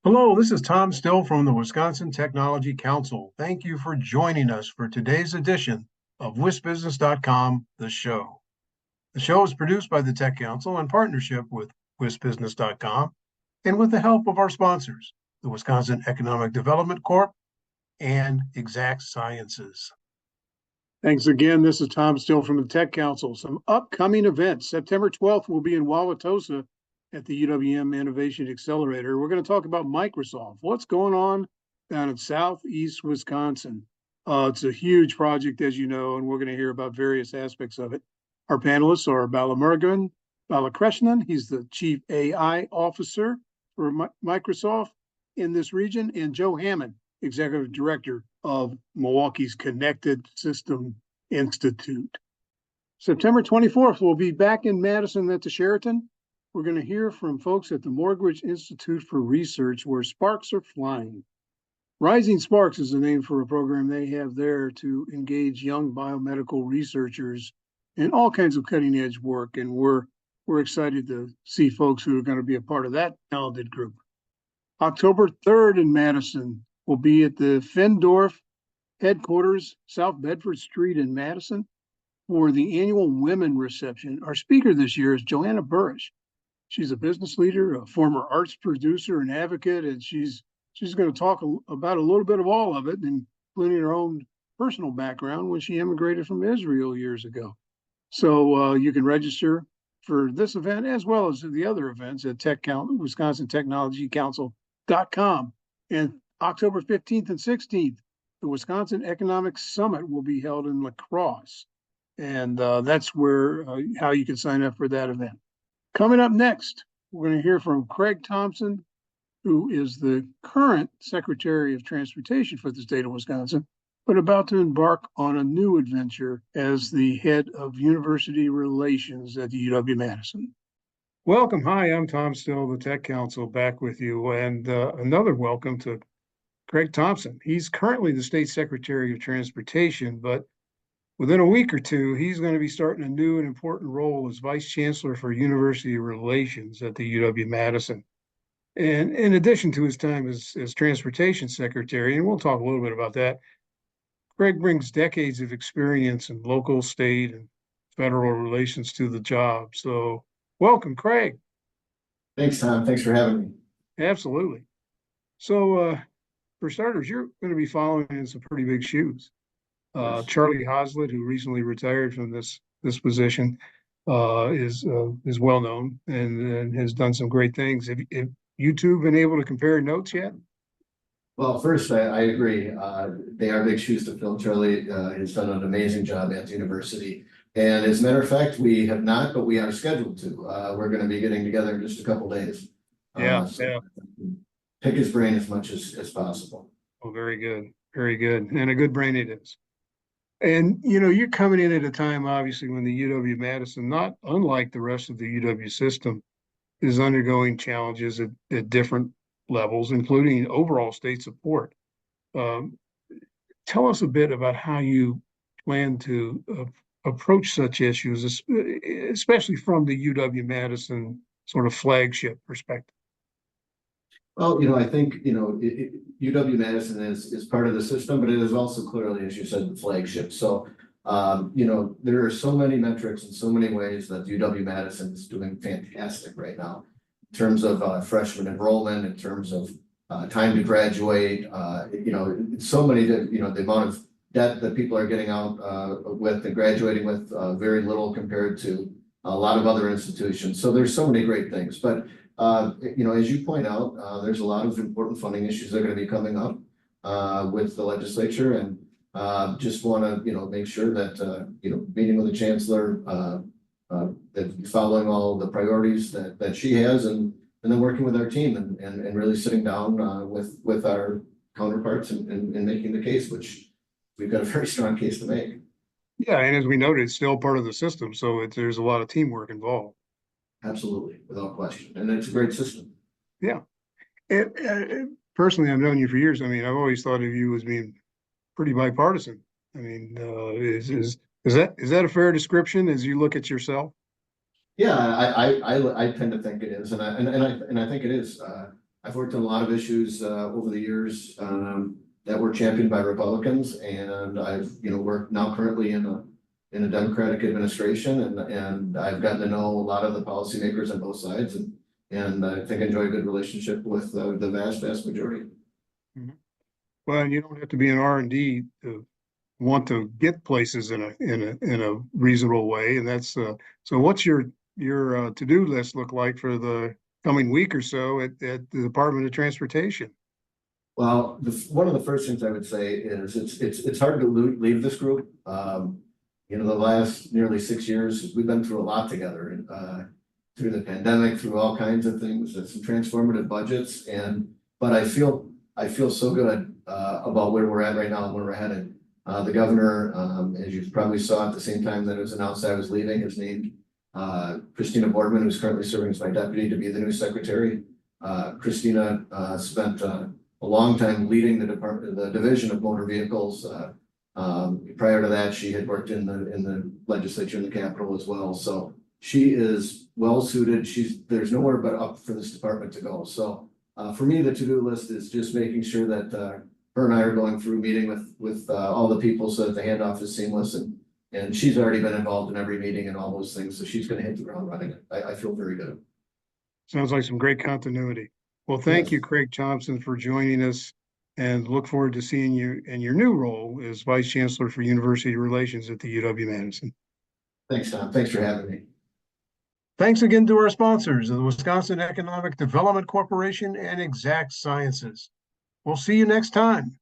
Hello, this is Tom Still from the Wisconsin Technology Council. Thank you for joining us for today's edition of WisBusiness.com, the show. The show is produced by the Tech Council in partnership with WisBusiness.com and with the help of our sponsors, the Wisconsin Economic Development Corp and Exact Sciences. Thanks again. This is Tom Still from the Tech Council. Some upcoming events. September 12th, we'll be in Wauwatosa at the UWM Innovation Accelerator. We're going to talk about Microsoft. What's going on down in Southeast Wisconsin? It's a huge project, as you know, and we're going to hear about various aspects of it. Our panelists are Balamurugan Balakrishnan. He's the Chief AI Officer for Microsoft in this region, and Joe Hammond, Executive Director of Milwaukee's Connected System Institute. September 24th, we'll be back in Madison at the Sheraton. We're going to hear from folks at the Morgridge Institute for Research, where sparks are flying. Rising Sparks is the name for a program they have there to engage young biomedical researchers in all kinds of cutting edge work. And we're excited to see folks who are going to be a part of that talented group. October 3rd in Madison, will be at the Fendorf headquarters, South Bedford Street in Madison, for the annual women reception. Our speaker this year is Joanna Burrish. She's a business leader, a former arts producer and advocate, and she's going to talk about a little bit of all of it, including her own personal background when she immigrated from Israel years ago. So you can register for this event as well as the other events at Wisconsin Technology Council.com. And October 15th and 16th, the Wisconsin Economic Summit will be held in La Crosse. And that's where how you can sign up for that event. Coming up next, we're going to hear from Craig Thompson, who is the current Secretary of Transportation for the state of Wisconsin, but about to embark on a new adventure as the head of university relations at the UW-Madison. Welcome. Hi, I'm Tom Still, the Tech Council, back with you. And another welcome to Craig Thompson. He's currently the State Secretary of Transportation, but within a week or two, he's going to be starting a new and important role as Vice Chancellor for University Relations at the UW-Madison. And in addition to his time as Transportation Secretary, and we'll talk a little bit about that, Craig brings decades of experience in local, state, and federal relations to the job. So welcome, Craig. Thanks, Tom. Thanks for having me. Absolutely. So for starters, you're going to be following in some pretty big shoes. Yes. Charlie Hoslett, who recently retired from this position, is well known and has done some great things. Have you two been able to compare notes yet? Well, first, I agree. They are big shoes to fill. Charlie has done an amazing job at the university. And as a matter of fact, we have not, but we are scheduled to. We're going to be getting together in just a couple days. Yeah. Pick his brain as much as possible. Oh, very good. Very good. And a good brain it is. And, you know, you're coming in at a time, obviously, when the UW-Madison, not unlike the rest of the UW system, is undergoing challenges at different levels, including overall state support. Tell us a bit about how you plan to approach such issues, especially from the UW-Madison sort of flagship perspective. Well, I think, UW-Madison is part of the system, but it is also clearly, as you said, the flagship. So, there are so many metrics and so many ways that UW-Madison is doing fantastic right now in terms of freshman enrollment, in terms of time to graduate, so many, the amount of debt that people are getting out with and graduating with very little compared to a lot of other institutions. So there's so many great things, but as you point out, there's a lot of important funding issues that are going to be coming up with the legislature, and just want to, make sure that, meeting with the chancellor, that following all the priorities that she has, and then working with our team and really sitting down with our counterparts and making the case, which we've got a very strong case to make. Yeah, and as we noted, it's still part of the system, so there's a lot of teamwork involved. Absolutely, without question. And it's a great system. Yeah. Personally, I've known you for years. I mean, I've always thought of you as being pretty bipartisan. I mean, is that a fair description as you look at yourself? Yeah, I tend to think it is, and I think it is. I've worked on a lot of issues over the years that were championed by Republicans, and I've worked now currently in a Democratic administration, and I've gotten to know a lot of the policymakers on both sides, and I think I enjoy a good relationship with the vast majority. Mhm. Well, and you don't have to be an R&D to want to get places in a reasonable way, and that's so. What's your to-do list look like for the coming week or so at the Department of Transportation? Well, one of the first things I would say is it's hard to leave this group. The last nearly 6 years, we've been through a lot together, through the pandemic, through all kinds of things, some transformative budgets, but I feel so good about where we're at right now and where we're headed. The governor, as you probably saw at the same time that it was announced I was leaving, has named Christina Boardman, who's currently serving as my deputy, to be the new secretary. Christina spent a long time leading the division of motor vehicles. Prior to that, she had worked in the legislature in the Capitol as well. So she is well suited. There's nowhere but up for this department to go. So for me, the to-do list is just making sure that her and I are going through meeting with all the people so that the handoff is seamless, and she's already been involved in every meeting and all those things. So she's going to hit the ground running. I feel very good. Sounds like some great continuity. Well, thank Yes. you, Craig Thompson, for joining us, and look forward to seeing you in your new role as Vice Chancellor for University Relations at the UW-Madison. Thanks, Tom. Thanks for having me. Thanks again to our sponsors, the Wisconsin Economic Development Corporation and Exact Sciences. We'll see you next time.